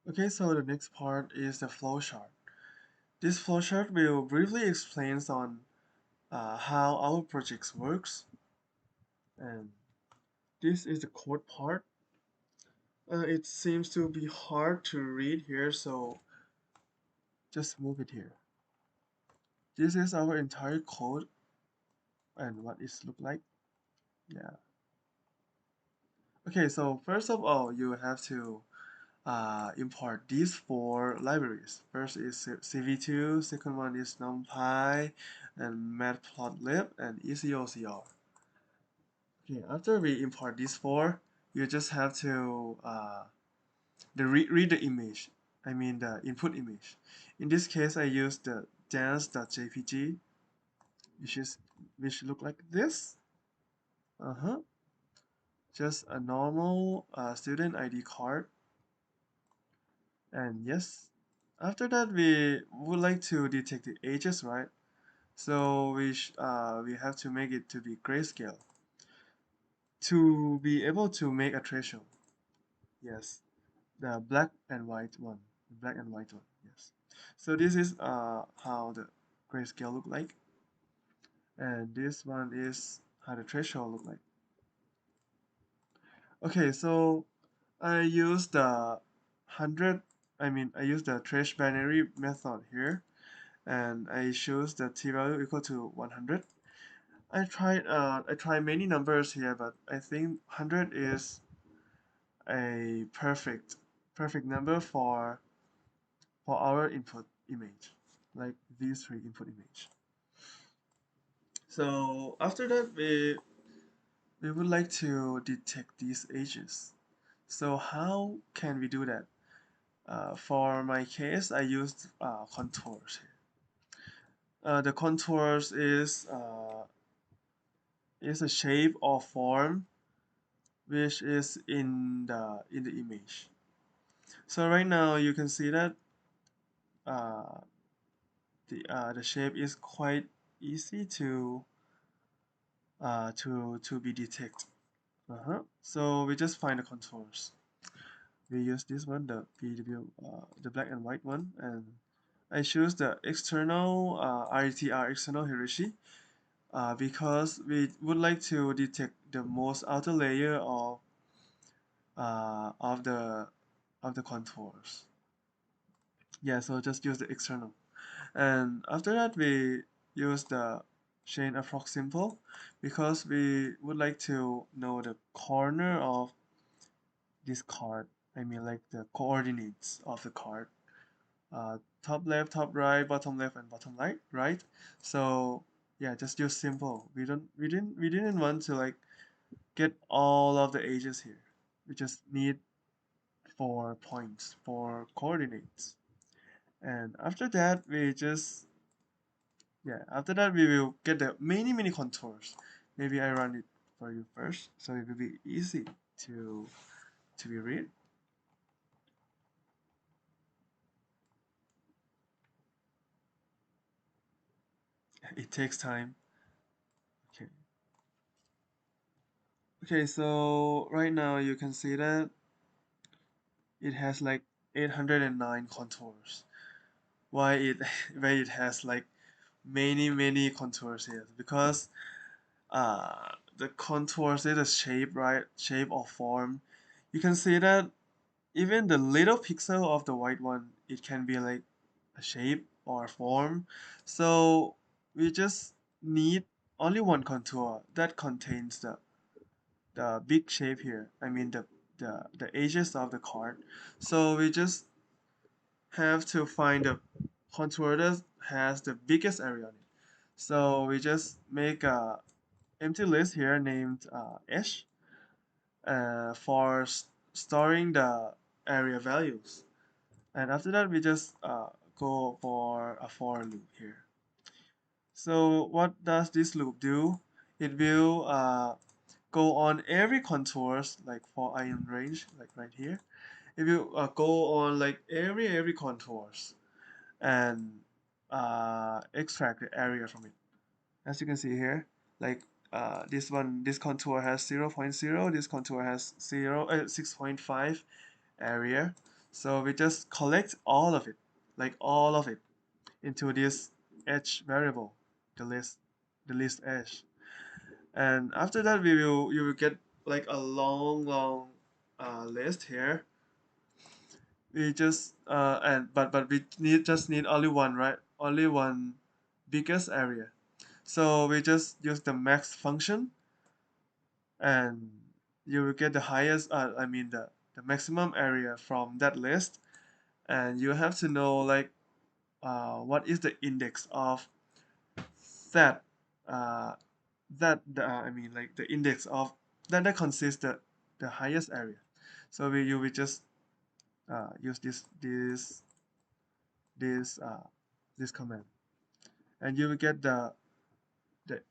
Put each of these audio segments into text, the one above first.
Okay, so the next part is the flowchart. This flowchart will briefly explain on how our projects works, and this is the code part. It seems to be hard to read here, so just move it here. This is our entire code and what it look like. Yeah. Okay, so first of all, you have to import these four libraries. First is CV2, second one is NumPy, and Matplotlib, and ECOCR. Okay, after we import these four, you just have to read the image. I mean the input image. In this case, I use the dance.jpg, which is which look like this. Uh-huh. Just a normal student ID card. And yes, after that we would like to detect the ages, right? So we have to make it to be grayscale to be able to make a threshold. Yes, the black and white one. Yes. So this is how the grayscale look like, and this one is how the threshold look like. Okay, so I use the 100. I use the trace binary method here, and I choose the t-value equal to 100. I tried many numbers here, but I think 100 is a perfect number for our input image, like these three input image. So after that, we would like to detect these edges. So how can we do that? For my case, I used contours here. The contours is a shape or form which is in the image. So right now you can see that uh, the shape is quite easy to be detected. So we just find the contours. We use this one, the PW, the black and white one, and I choose the external RTR external Hirashi because we would like to detect the most outer layer uh, of the of the contours. Yeah, so just use the external. And after that, we use the chain approx simple because we would like to know the corner of this card. I mean, like the coordinates of the card. Top left, top right, bottom left, and bottom right. So yeah, just use simple. We didn't want to like get all of the edges here. We just need 4 points for coordinates. And after that, after that we will get the many contours. Maybe I run it for you first, so it will be easy to to be read. It takes time. Okay. Okay, so right now you can see that it has like 809 contours. Why it why it has like many contours here? Because the contours is a shape, right? Shape or form. You can see that even the little pixel of the white one, it can be like a shape or a form. So we just need only one contour that contains the big shape here. I mean the edges of the card. So we just have to find the contour that has the biggest area on it. So we just make a empty list here named h for storing the area values. And after that, we just go for a for loop here. So what does this loop do? It will go on every contours, like for ion range, like right here. It will go on like every contours and extract the area from it. As you can see here, like this contour has 0.0, this contour has 6.5 area. So we just collect all of it, like all of it, into this edge variable, the list, the list edge. And after that, you will get like a long list here. We just but we need only one, right? Only one biggest area. So we just use the max function, and you will get the highest I mean the maximum area from that list. And you have to know like what is the index of that uh, I mean like the index of that consists the highest area. So we you will just use this this command, and you will get the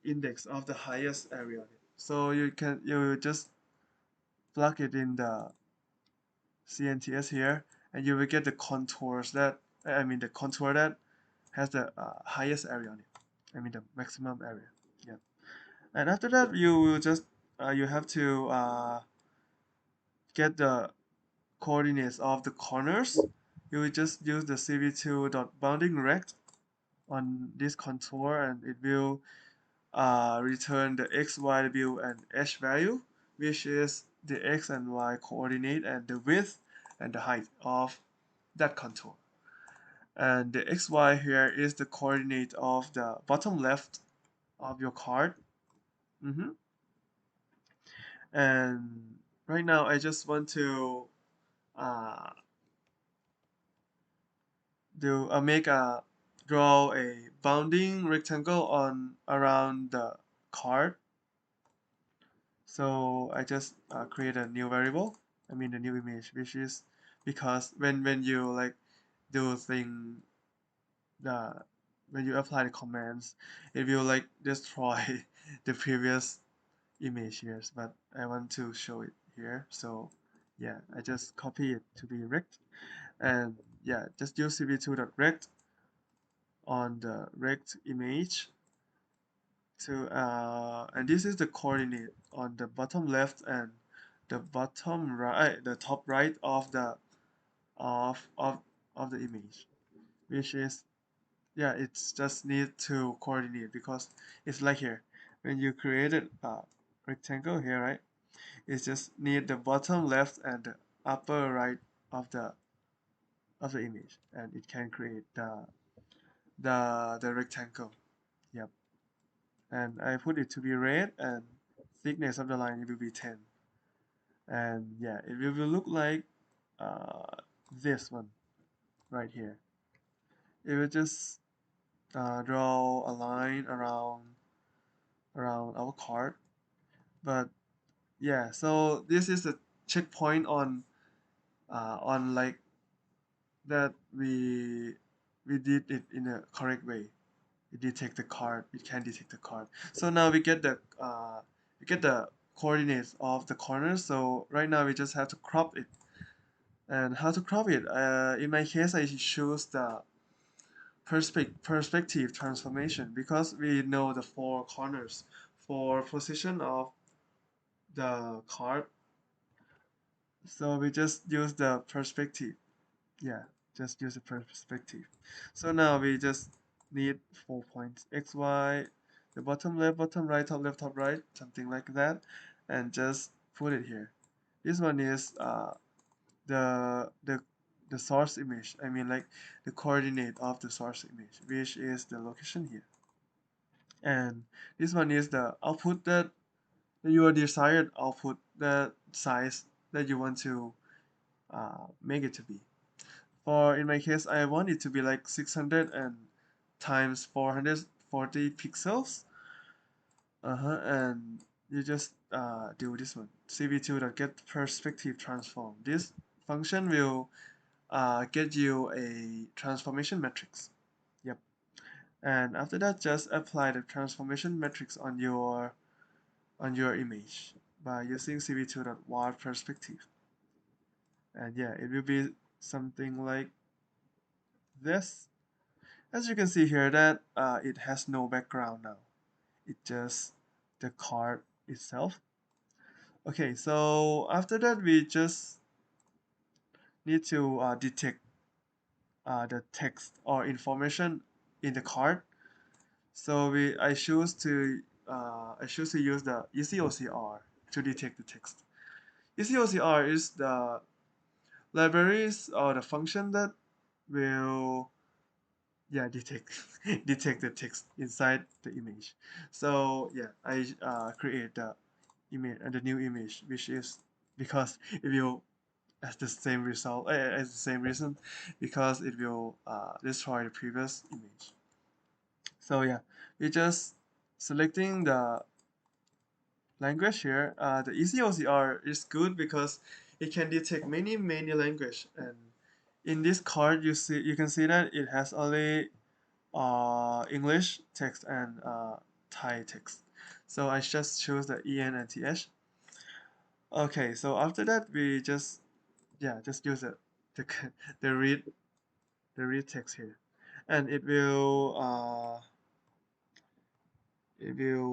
index of the highest area. So you just plug it in the CNTS here, and you will get the contours that I mean the contour that has the highest area on it. I mean the maximum area. Yeah. And after that, you will just you have to get the coordinates of the corners. You will just use the cv2 dot bounding rect on this contour, and it will return the x, y value and h value, which is the x and y coordinate and the width and the height of that contour. And the xy here is the coordinate of the bottom left of your card. Mm-hmm. And right now I just want to uh, make a draw a bounding rectangle on around the card. So I just create a new variable, I mean a new image, which is because when you like do thing the when you apply the commands, it will like destroy the previous image here, but I want to show it here. So yeah, I just copy it to be rect, and yeah, just use cv2.rect on the rect image to and this is the coordinate on the bottom left and the bottom right, the top right of the of of of the image, which is yeah, it's just need to coordinate because it's like here when you created a rectangle here, right? It's just need the bottom left and the upper right of the image, and it can create the rectangle. Yep. And I put it to be red, and thickness of the line it will be 10. And yeah, it will look like uh, this one right here. It will just draw a line around our card. But yeah, so this is a checkpoint on like that we did it in a correct way. It detect the card. It can detect the card. So now we get the coordinates of the corners. So right now we just have to crop it. And how to crop it? In my case, I choose the perspective transformation because we know the four corners for position of the card. So we just use the perspective. Yeah, just use the perspective. So now we just need 4 points x, y, the bottom left, bottom right, top left, top right, something like that, and just put it here. This one is the the the source image. I mean like the coordinate of the source image, which is the location here. And this one is the output that your desired output, the size that you want to make it to be. For in my case, I want it to be like 600 and times 440 pixels. And you just do this one. cv2.get perspective transform. This function will get you a transformation matrix. Yep. And after that, just apply the transformation matrix on your image by using cv2.warp perspective. And yeah, it will be something like this. As you can see here that it has no background now. It just the card itself. Okay, so after that we just need to detect the text or information in the card. So I choose to use the ECOCR to detect the text. ECOCR is the libraries or the function that will detect detect the text inside the image. So yeah, I create the image and the new image, which is because it will as the same result as the same reason, because it will destroy the previous image. So yeah, we just selecting the language here. The ECOCR is good because it can detect many language, and in this card you can see that it has only English text and Thai text. So I just choose the EN and TH. Okay, so after that we just use the the read the read text here, and it will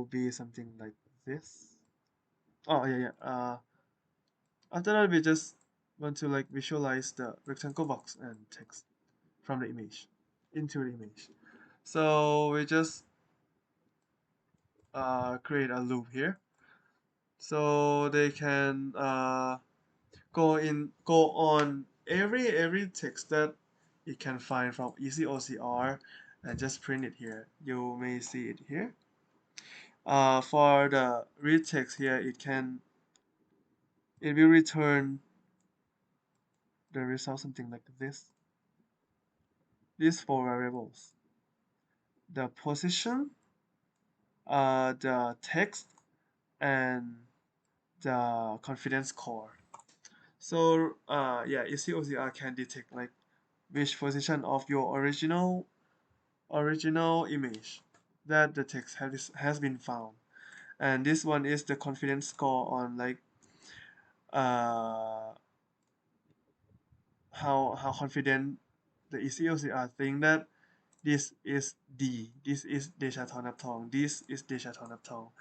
be something like this. Oh yeah. After that we just want to like visualize the rectangle box and text from the image into the image. So we just create a loop here, so they can go on every text that it can find from ECOCR and just print it here. You may see it here. For the read text here, it will return the result something like this. These four variables: the position, the text, and the confidence score. So yeah, ECOCR can detect like which position of your original image that the text has been found, and this one is the confidence score on like uh how confident the ECOCR think that this is this is Desha this is Desha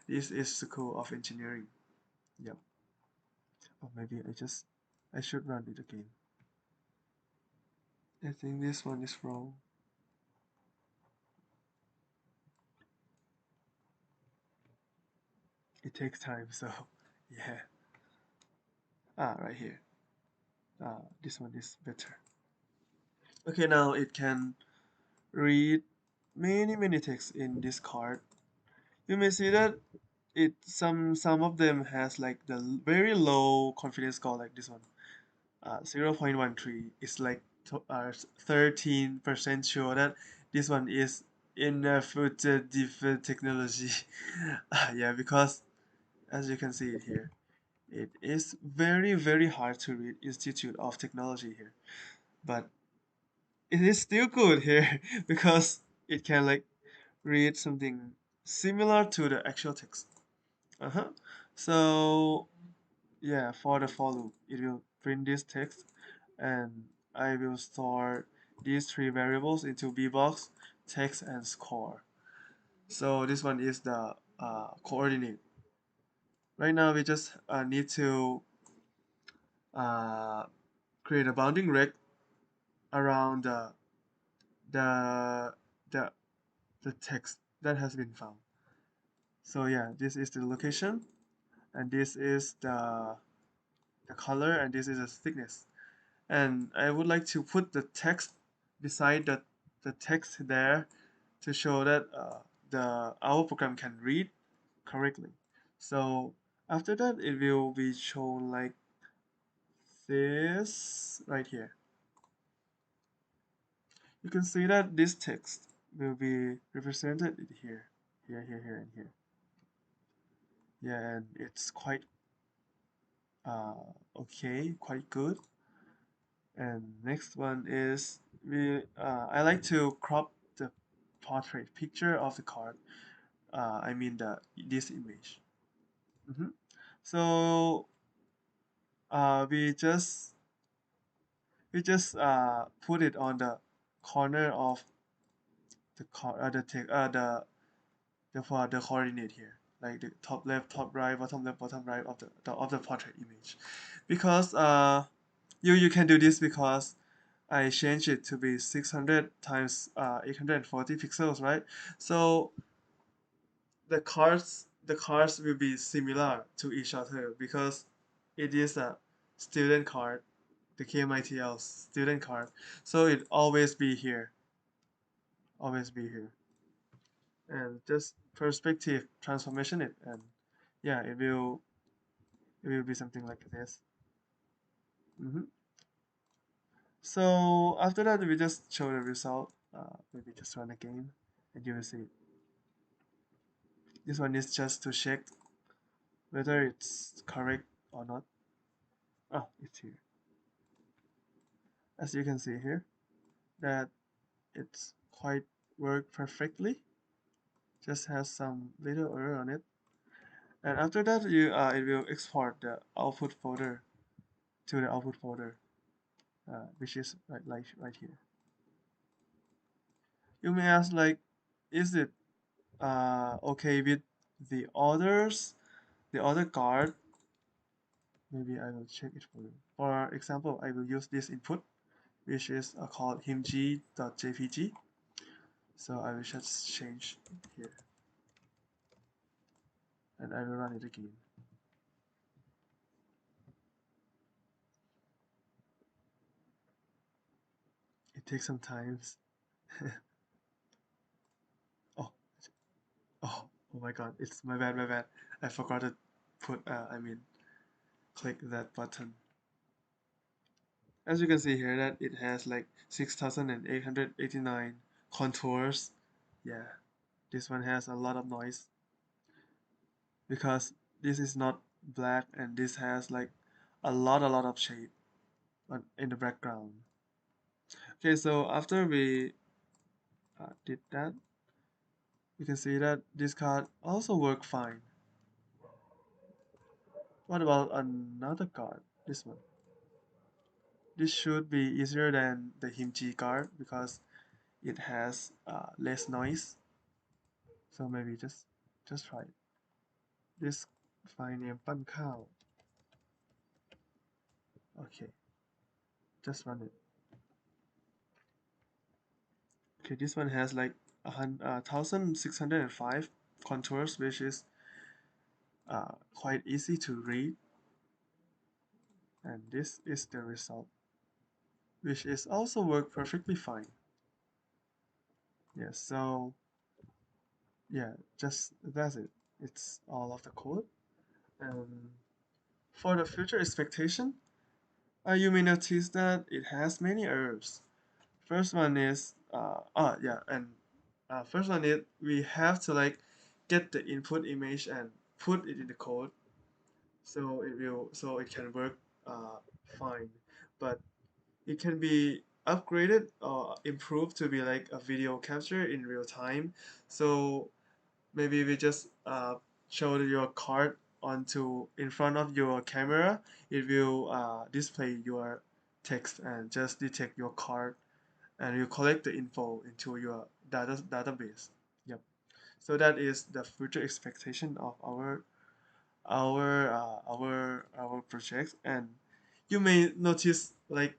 this is School of Engineering. Yep. Or maybe I should run it again. I think this one is wrong. It takes time, so yeah. Right here. This one is better. Okay, now it can read many texts in this card. You may see that some of them has like the very low confidence score, like this one. 0.13 is like 13% sure that this one is in a future different technology. Yeah, because as you can see it here, it is very hard to read Institute of Technology here, but it is still good here because it can like read something similar to the actual text. Uh-huh. So yeah, for the for loop, it will print this text, and I will store these three variables into VBox, text, and score. So this one is the coordinate. Right now, we just need to uh, create a bounding rect around the the the text that has been found. So yeah, this is the location, and this is the color, and this is the thickness. And I would like to put the text beside the text there to show that our program can read correctly. So after that, it will be shown like this right here. You can see that this text will be represented here, and here. Yeah, and it's quite okay, quite good. And next one is I like to crop the portrait picture of the card. I mean this image. hmm So uh, we just put it on the corner of the coordinate here, like the top left, top right, bottom left, bottom right of the portrait image, because You can do this because I changed it to be 600 times 840 pixels, right? So the cards will be similar to each other because it is a student card, the KMITL student card. So it always be here, always be here, and just perspective transformation it, and yeah, it will be something like this. hmm So after that, we just show the result. Maybe just run a game, and you will see. This one is just to check whether it's correct or not. Oh, it's here. As you can see here, that it's quite work perfectly. Just has some little error on it. And after that, it will export the output folder to the output folder, which is right here. You may ask like, is it okay with the others, the other card? Maybe I will check it for you. For example, I will use this input, which is called himg.jpg. So I will just change it here, and I will run it again. It takes some time. Oh, oh, oh my God! It's my bad, my bad. I forgot to click that button. As you can see here, that it has like 6,889 contours. Yeah, this one has a lot of noise because this is not black, and this has like a lot of shade in the background. Okay, so after we did that, you can see that this card also worked fine. What about another card? This one. This should be easier than the Himchi card because it has less noise. So maybe just try it. This file name ปั้นข้าว Okay, just run it. Okay, this one has like 1,605 contours, which is quite easy to read. And this is the result, which is also work perfectly fine. Yes, so yeah, just that's it. It's all of the code. And for the future expectation, you may notice that it has many errors. First one is yeah, and first one is we have to like get the input image and put it in the code, so it can work fine. But it can be upgraded or improved to be like a video capture in real time. So maybe we just show your card onto in front of your camera. It will display your text and just detect your card, and you collect the info into your database. Yep. So that is the future expectation of our project. And you may notice like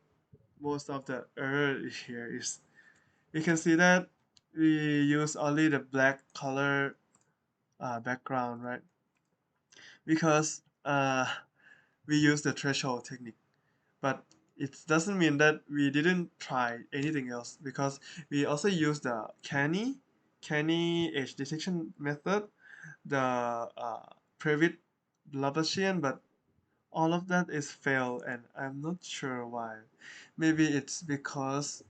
most of the error here is you can see that we use only the black color background, right? Because we use the threshold technique, but it doesn't mean that we didn't try anything else because we also use the canny edge detection method, the Previtt Lobatian, but all of that is failed, and I'm not sure why. Maybe it's because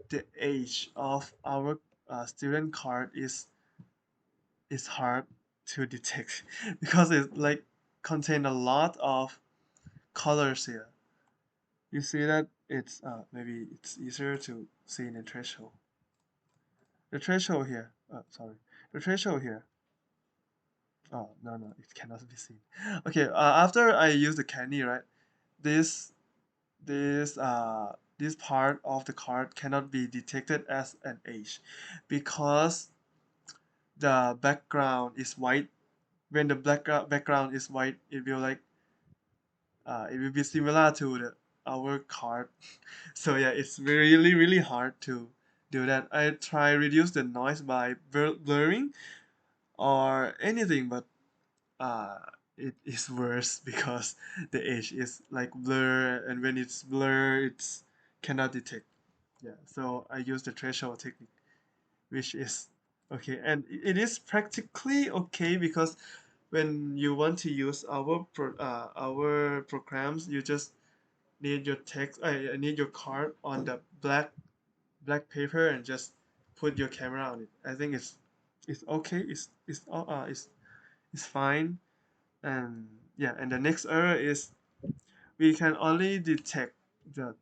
the age of our student card is hard to detect because it like contain a lot of colors here. You see that it's maybe it's easier to see in the threshold. The threshold here. Sorry. The threshold here. Oh no, it cannot be seen. Okay. After I use the candy, right? This this part of the card cannot be detected as an edge because the background is white. When the background is white, it will be similar to the our card. So yeah, it's really really hard to do that. I try reduce the noise by blurring or anything, but uh it is worse because the edge is like blur, and when it's blur it's cannot detect. Yeah, so I use the threshold technique, which is okay, and it is practically okay because when you want to use our programs, you just need your text. I need your card on the black paper and just put your camera on it. I think it's okay. It's fine. And yeah, and the next error is we can only detect the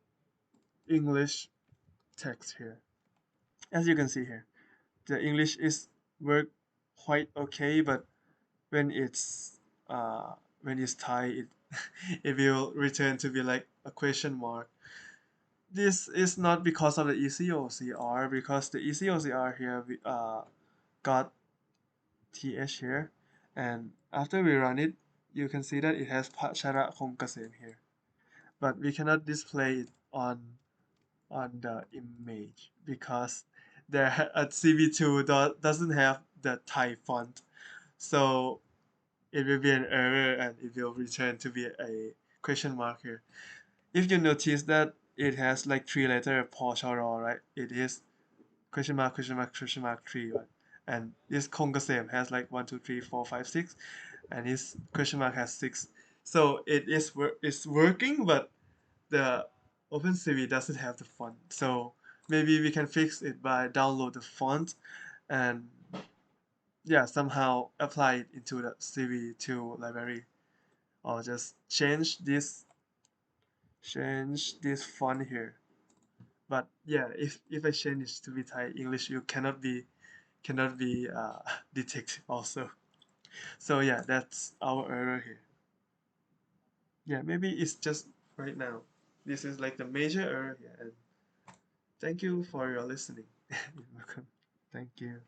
English text here. As you can see here, the English is work quite okay, but when it's when it's Thai, it it will return to be like a question mark. This is not because of the ECOCR, because the ECOCR here we got TH here, and after we run it, you can see that it has Pachara Kongkasem here, but we cannot display it on the image because there at CV2 doesn't have the Thai font, so it will be an error and it will return to be a question mark here. If you notice that it has like three letter Pochoro, right? It is question mark question mark question mark three, right? And this Kongasem has like 1, 2, 3, 4, 5, 6, and this question mark has six. So it's working, but the OpenCV doesn't have the font. So maybe we can fix it by download the font and yeah somehow apply it into the CV2 library, or just change this font here. But yeah, if I change it to be Thai English, you cannot be detected also. So yeah, that's our error here. Yeah, maybe it's just right now. This is like the major error here. And thank you for your listening. You're welcome. Thank you.